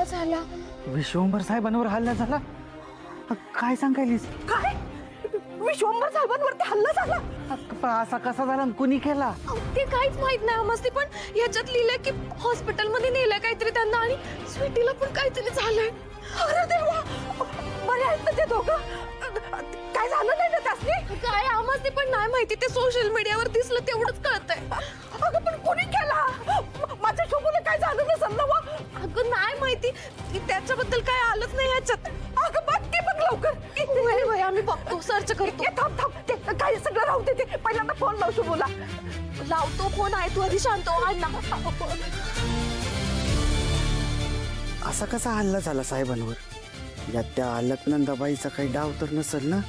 हल्ला झाला. विश्वंभर साहेबांवर हल्ला झाला? काय सांगायलीस? काय? विश्वंभर साहेबांवरती हल्ला झाला? पण असा कसा झाला आणि कुणी केला? ते काहीच माहित नाही आम्हाला, पण ह्याच्यात लिहिलंय की हॉस्पिटलमध्ये नेलंय काहीतरी त्यांना आणि स्वीटीला पण काहीतरी झालंय. अरे देवा, बरे आहेत ना ते दोघं? काय झालं नाही ना त्यासनी? काय आम्हाला पण नाही माहिती, ते सोशल मीडियावर दिसलं तेवढंच कळतंय. अगं पण कोणी केला? माझ्या शोभूला काय झालं नसेल ना? अगं नाही माहिती, त्याच्याबद्दल काय आलंच नाही ह्याच्यात. अगं बघ की, बघ लवकर. वय आम्ही बघतो, सर्च करतो. थांब थांब, ते काय सगळं राहू दे, ते पहिल्यांदा फोन लाव शुभूला. लावतो फोन, आहे तू आधी शांत हो. असा कसा हल्ला झाला साहेबांवर? यात त्या अलकनंदाबाईचा काही डाव तर नसेल ना?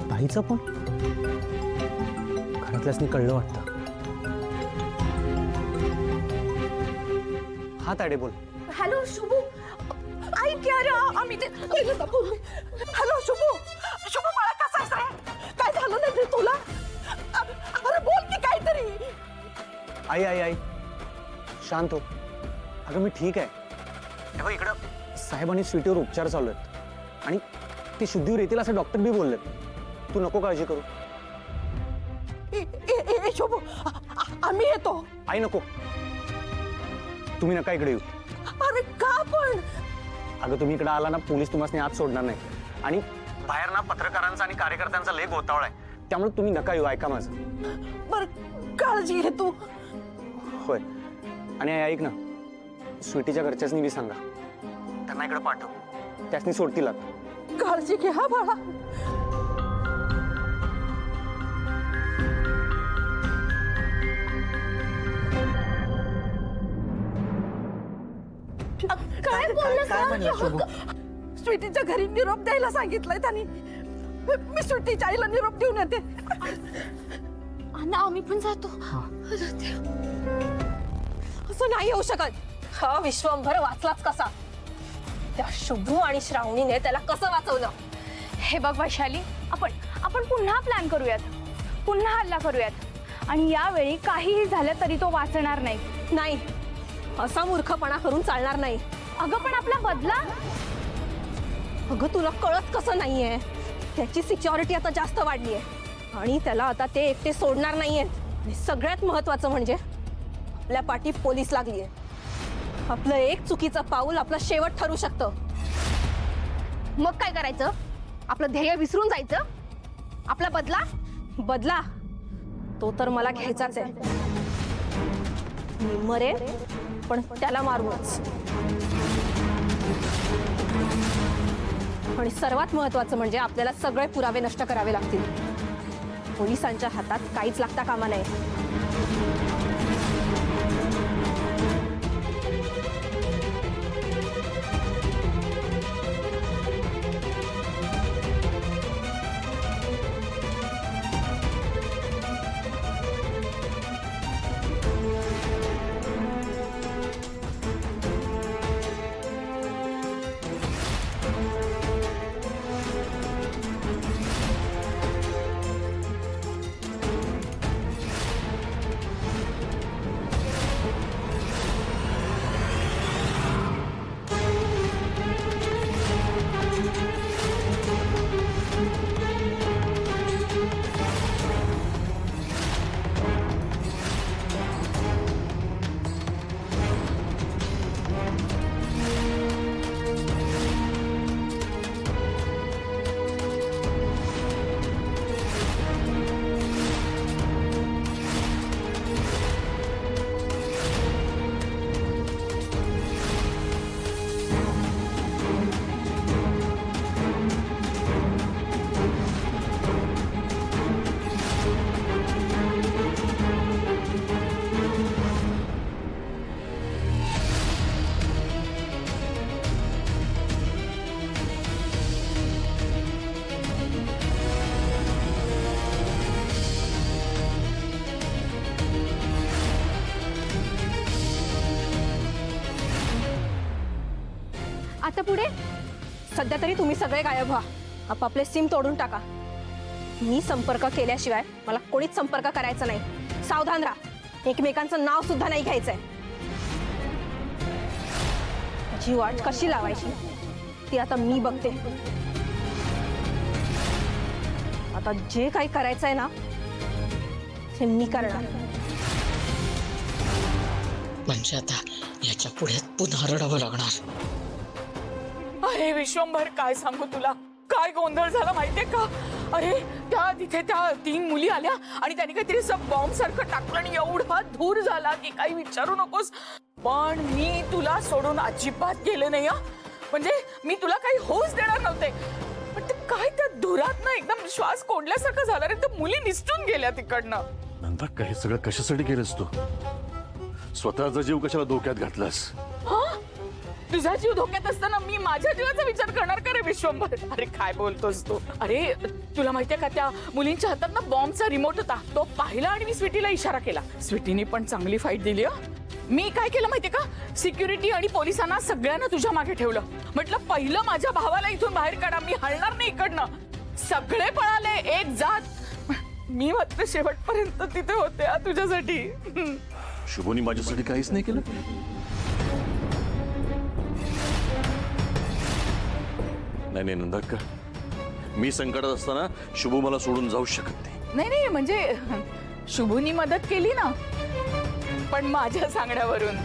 ताईचं पण घरातल्यासनी कळलं वाटतं. हा ताडे बोल. हॅलो शुभू, ऐक यार, आम्ही ते हॅलो शुभू, शुभू मला कसा आहेस रे? काय झालं नाही रे तुला? अरे बोल की काहीतरी. आई आई आई शांत हो. अगं मी ठीक आहे. हे बघ इकडं साहेबांनी स्वीटीवर उपचार चालू आहेत आणि ती शुद्धीवर येतील असं डॉक्टर बी बोललेत. तू नको काळजी करू. शुभू, आम्ही येतो. आई नको, तुम्ही नका इकडे येऊ. अरे का पण? अगं तुम्ही इकडे आला ना, पोलीस तुम्हाला आत सोडणार नाही आणि बाहेर ना पत्रकारांचा आणि कार्यकर्त्यांचा लय गोतावळा आहे. त्यामुळे तुम्ही नका येऊ. ऐका माझं. बर, काळजी घे तू. होय. आणि ऐक ना, स्वीटीच्या घरच्यासनी बी सांगा, त्यांना इकडे पाठव, त्यासनी सोडतील आत. काळजी घे हा बाळा. काय बोललं? स्वीटीच्या घरी निरोप द्यायला सांगितलंय त्यांनी. मी स्वीटीच्या आईला निरोप देऊन येते. आम्ही पण जातो. असं नाही होऊ शकत. हा विश्वंभर वाचलाच कसा? त्या शुभू आणि श्रावणीने त्याला कसं वाचवलं? हे बघ वैशाली, आपण पुन्हा प्लॅन करूयात, पुन्हा हल्ला करूयात आणि यावेळी काहीही झालं तरी तो वाचणार नाही. नाही, असा मूर्खपणा करून चालणार नाही. अगं पण आपला बदला? अगं तुला कळत कसं नाहीये? त्याची सिक्युरिटी आता जास्त वाढली आहे आणि त्याला आता ते एकटे सोडणार नाहीये. आणि सगळ्यात महत्वाचं म्हणजे आपल्या पाठी पोलीस लागली आहे. आपलं एक चुकीचं पाऊल आपलं शेवट ठरू शकतं. मग काय करायचं? आपलं ध्येय विसरून जायचं? आपला बदला तो तर मला घ्यायचाच आहे. मी मरेन, पण त्याला मारूनच. आणि सर्वात महत्वाचं म्हणजे आपल्याला सगळे पुरावे नष्ट करावे लागतील. पोलिसांच्या हातात काहीच लागता कामा नये. आता पुढे सध्या तरी तुम्ही सगळे गायब व्हा. आपापले सिम तोडून टाका. मी संपर्क केल्याशिवाय मला कोणीच संपर्क करायचा नाही. सावधान राहा. एकमेकांचं नाव सुद्धा नाही घ्यायचंय. जी वाट कशी लावायची ती आता मी बघते. आता जे काही करायचंय ना ते मी करणार. म्हणजे आता याच्या पुढे पुन्हा रडावं लागणार. अरे विश्वंभर, काय सांगू तुला, काय गोंधळ झाला माहितीये का. अरे तिथे त्या 3 मुली आल्या आणि त्यांनी काहीतरी असं बॉम्ब सारखं टाकलं आणि एवढा धूर झाला की काही विचारू नकोस. पण मी तुला सोडून अजिबात गेले नाही हा. म्हणजे मी तुला काही होऊच देणार नव्हते. पण ते काय त्या धुरात ना एकदम श्वास कोंडल्यासारखं झालं रे. त्या मुली निसटून गेल्या तिकडनं. नंदा, काही सगळं कशासाठी केलंस तू? स्वतःचा जीव कशाला धोक्यात घातलास? तुझा जीव धोक्यात असताना मी माझ्या जीवाचा विचार करणार का रे विश्वंभर. अरे काय बोलतोस तू. अरे तुला माहितीये का, त्या मुलींच्या हातात ना बॉम्बचा रिमोट होता. तो पाहिला आणि मी स्वीटीला इशारा केला. स्वीटीने पण चांगली फाईट दिली. मी काय केलं माहितीये का, सिक्युरिटी आणि पोलिसांना सगळ्यांना तुझ्या मागे ठेवलं. म्हटलं पहिलं माझ्या भावाला इथून बाहेर काढा, मी हलणार नाही इकडनं. सगळे पळाले एक जात. मी मात्र शेवटपर्यंत तिथे होते तुझ्यासाठी. शुभोनी माझ्यासाठी काहीच नाही केलं. नाही नंदाक्का, मी संकटात असताना शुभू मला सोडून जाऊ शकत नाही. नाही म्हणजे शुभूनी मदत केली ना, पण माझ्या सांगण्यावरून.